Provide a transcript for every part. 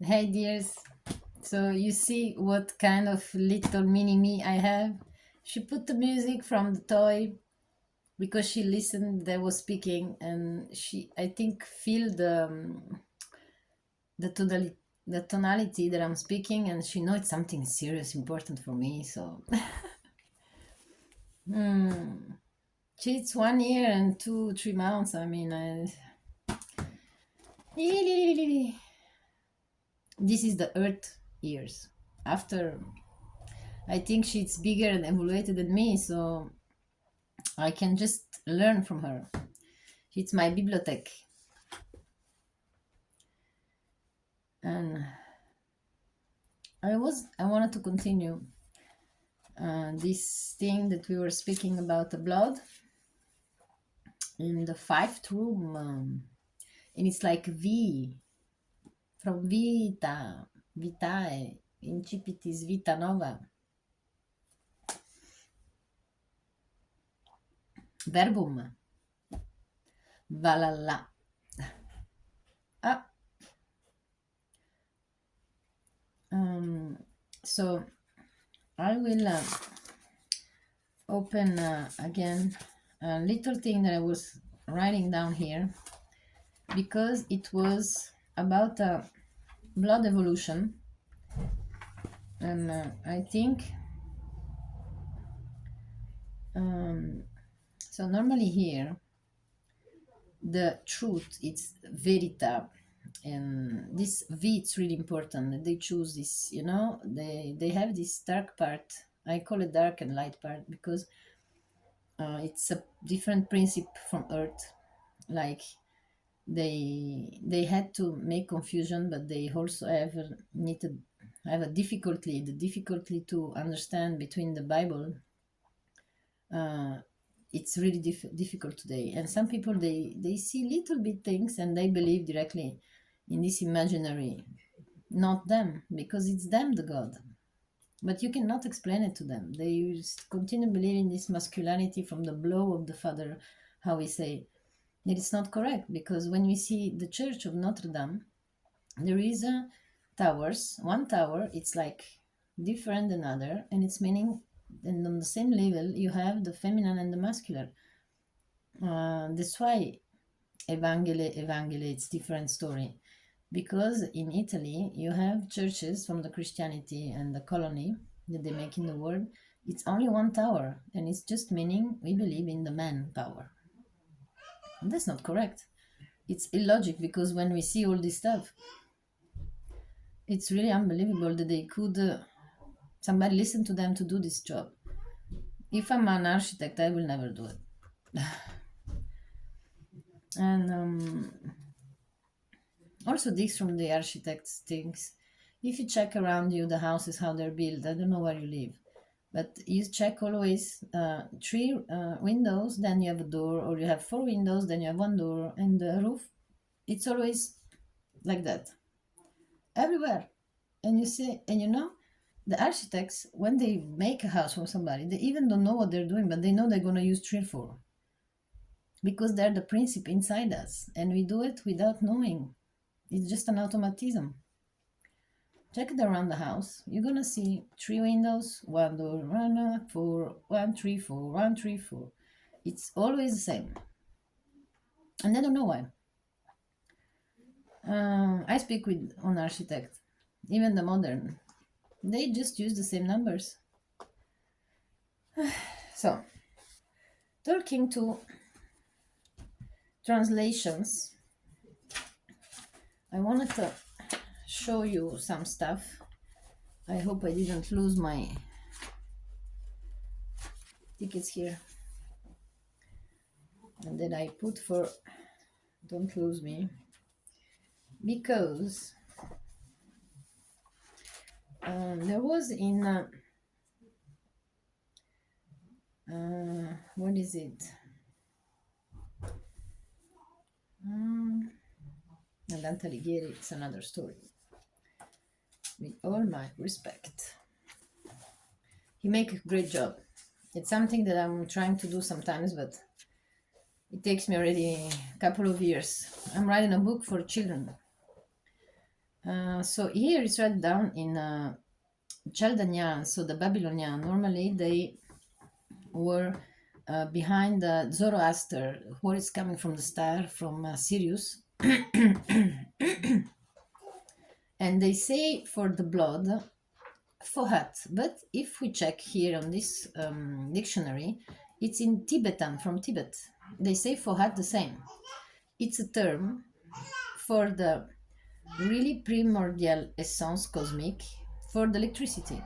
Hey dears, so you see what kind of little mini me I have? She put the music from the toy because she listened that I was speaking, and she, I think, feel the tonality, the tonality that I'm speaking, and she know it's something serious, important for me. So, it's 1 year and 3 months. I mean, this is the Earth years. After, I think she's bigger and evaluated than me, so I can just learn from her. It's my bibliothèque. And I wanted to continue this thing that we were speaking about the blood in the fifth room. And it's like V from vita, vitae, incipitis vita nova. Verbum, valhalla. Ah, so I will open again a little thing that I was writing down here because it was about blood evolution, and I think so. Normally here, the truth it's verita, and this V it's really important. They choose this, they have this dark part. I call it dark and light part because it's a different principle from Earth. Like they had to make confusion, but they also have a difficulty the difficulty to understand between the Bible. It's really difficult today, and some people they see little bit things and they believe directly in this imaginary, not them, because it's them the god, but you cannot explain it to them. They continue believing this masculinity from the blow of the father, how we say. It's not correct, because when we see the church of Notre Dame, there is a towers. One tower, it's like different than other, and it's meaning, and on the same level, you have the feminine and the masculine. That's why Evangeli, it's different story. Because in Italy, you have churches from the Christianity and the colony that they make in the world. It's only one tower, and it's just meaning we believe in the man power. And that's not correct. It's illogic, because when we see all this stuff, it's really unbelievable that they could somebody listen to them to do this job. If I'm an architect, I will never do it. And also this from the architects things. If you check around you the houses how they're built, I don't know where you live, but you check always three windows, then you have a door, or you have four windows, then you have one door, and the roof, it's always like that everywhere. And you see, and the architects, when they make a house for somebody, they even don't know what they're doing, but they know they're going to use 3 or 4, because they're the principle inside us, and we do it without knowing. It's just an automatism. Check it around the house. You're gonna see 3 windows, one door, one, 4, 1, 3, 4, 1, 3, 4. It's always the same, and I don't know why. I speak with an architect, even the modern. They just use the same numbers. So, talking to translations, I wanted to show you some stuff. I hope I didn't lose my tickets here, and that I put for don't lose me, because there was in what is it? Dante Alighieri, it's another story. With all my respect, he make a great job. It's something that I'm trying to do sometimes, but it takes me already a couple of years. I'm writing a book for children, So here it's written down in Chaldean, so the Babylonian. Normally they were behind Zoroaster, who is coming from the star from Sirius. And they say for the blood, Fohat. But if we check here on this dictionary, it's in Tibetan, from Tibet. They say Fohat the same. It's a term for the really primordial essence cosmic for the electricity.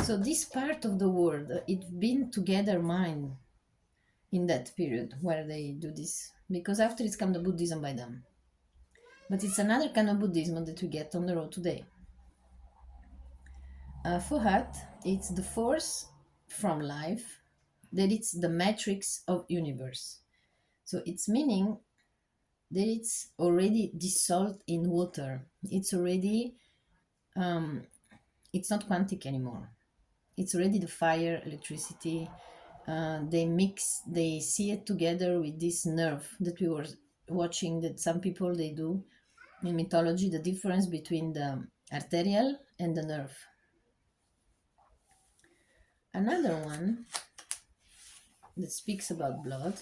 So this part of the world, it's been together mind in that period where they do this, because after it's come the Buddhism by them. But it's another kind of Buddhism that we get on the road today. Fohat, it's the force from life, that it's the matrix of universe. So it's meaning that it's already dissolved in water. It's already, it's not quantic anymore. It's already the fire, electricity. They mix, they see it together with this nerve that we were watching, that some people they do in mythology, the difference between the arterial and the nerve. Another one that speaks about blood,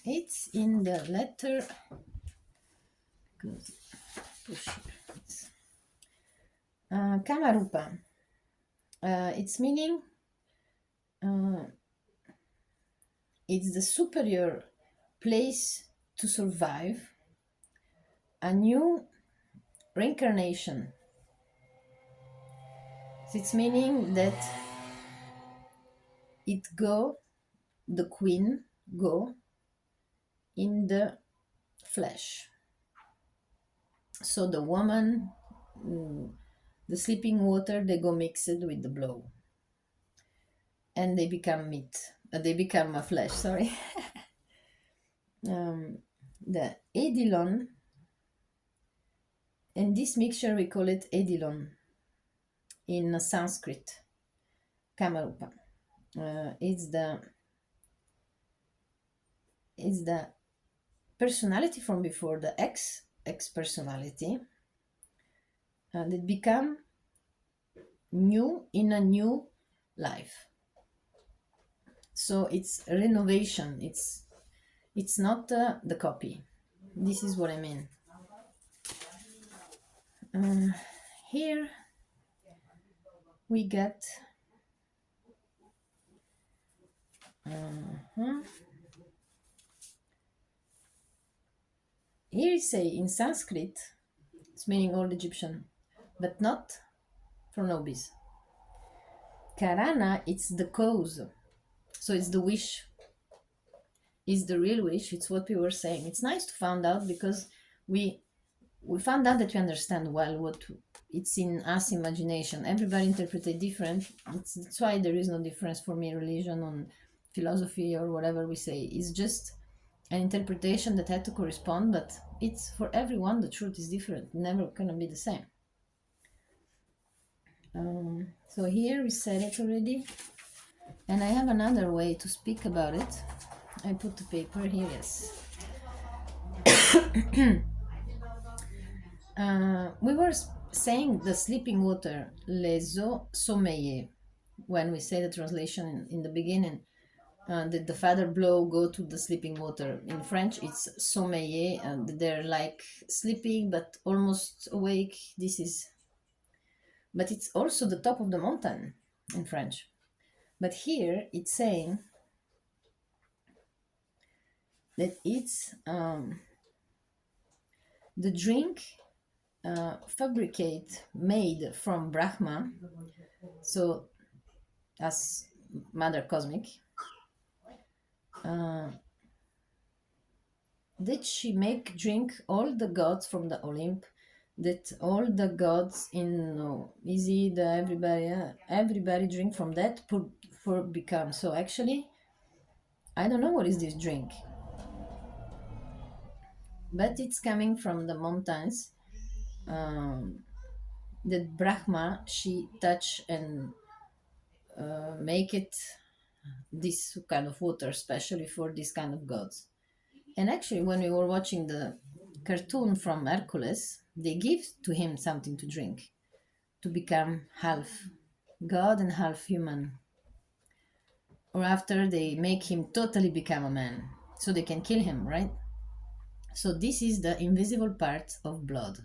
it's in the letter, Kamarupa. Its meaning, it's the superior place to survive, a new reincarnation. It's meaning that the queen go in the flesh. So the woman, the sleeping water, they go mixed with the blow. And they become meat. They become a flesh, sorry. The edilon, and this mixture we call it edilon in Sanskrit, Kamarupa. It's the personality from before, the ex personality, that become new in a new life. So it's renovation. It's not the copy. This is what I mean. Here we get here you say in Sanskrit, it's meaning old Egyptian, but not for nobis. Karana, it's the cause. So it's the wish. It's the real wish. It's what we were saying. It's nice to find out, because we found out that we understand well what it's in us imagination. Everybody interprets it different. That's why there is no difference for me, religion on philosophy or whatever we say. It's just an interpretation that had to correspond, but it's for everyone, the truth is different, never gonna be the same. So here we said it already, and I have another way to speak about it. I put the paper here, yes. We were saying the sleeping water, les eaux sommeillées, when we say the translation in the beginning, that the father blow go to the sleeping water. In French, it's sommeillé, and they're like sleeping but almost awake. But it's also the top of the mountain in French. But here it's saying that it's the drink made from Brahma, so as Mother Cosmic, that she make drink all the gods from the Olymp, that all the gods in everybody drink from that for become. So actually, I don't know what is this drink, but it's coming from the mountains, that Brahma she touch and make it this kind of water, especially for this kind of gods. And actually, when we were watching the cartoon from Hercules, they give to him something to drink to become half god and half human. Or after they make him totally become a man, so they can kill him, right? So this is the invisible part of blood.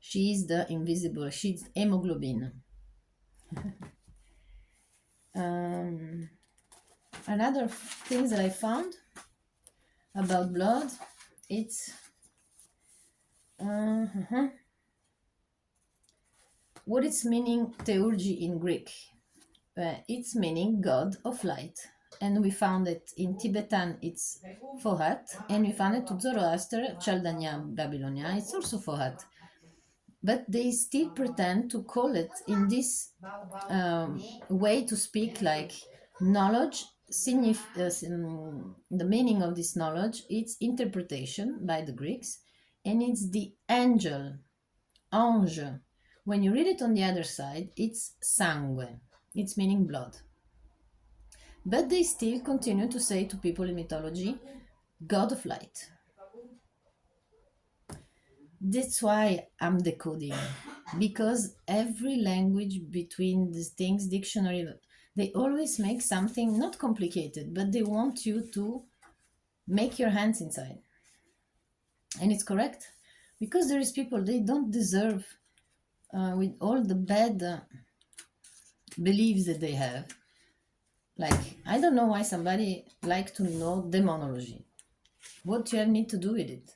She is the invisible, she's hemoglobin. Another thing that I found about blood, it's what it's meaning theurgy in Greek. It's meaning god of light, and we found it in Tibetan, it's Fohat, and we found it to Zoroaster, Chaldania, Babylonia, it's also Fohat. But they still pretend to call it in this way to speak, like knowledge. The meaning of this knowledge, it's interpretation by the Greeks, and it's the angel, ange. When you read it on the other side, it's sangue, it's meaning blood. But they still continue to say to people in mythology, god of light. That's why I'm decoding, because every language between these things, dictionary, they always make something not complicated, but they want you to make your hands inside. And it's correct, because there is people, they don't deserve, with all the bad beliefs that they have. Like, I don't know why somebody like to know demonology. What do you need to do with it?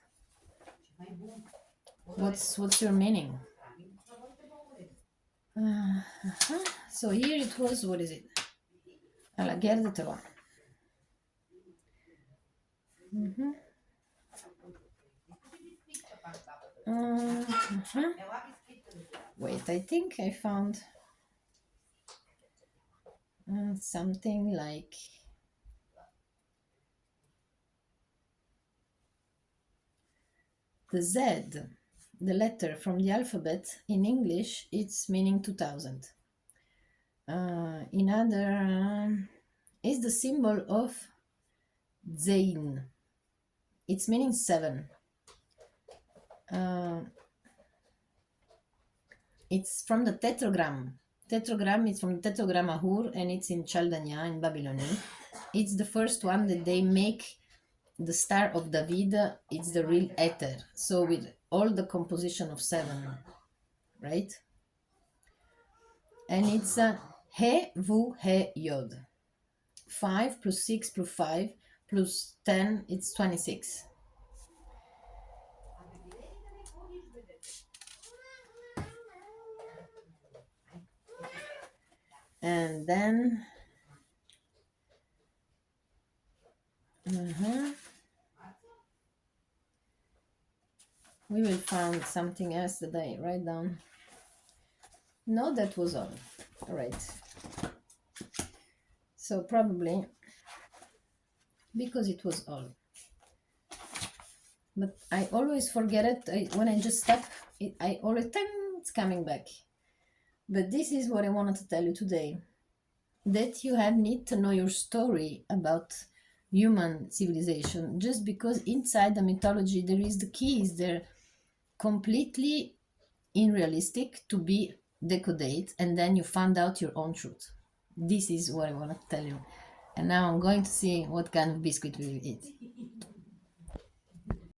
What's your meaning? So here it was, what is it? À la guerre de Troie. Wait, I think I found something like the Z, the letter from the alphabet in English, it's meaning 2000. In other, is the symbol of ZHYON. It's meaning 7. It's from the tetragram. Tetragram is from the tetragram Ahur, and it's in Chaldania, in Babylonian. It's the first one that they make. The Star of David, it's the real ether. So with all the composition of 7, right? And it's He, Vu, He, Yod. 5 plus 6 plus 5 plus 10, it's 26. And then we will find something else that I write down. No, that was all. All right. So probably because it was all. But I always forget it. When I just stop, I always it's coming back. But this is what I wanted to tell you today. That you need to know your story about human civilization, just because inside the mythology there is the keys, they're completely unrealistic to be decoded, and then you find out your own truth. This is what I want to tell you. And now I'm going to see what kind of biscuit we will eat.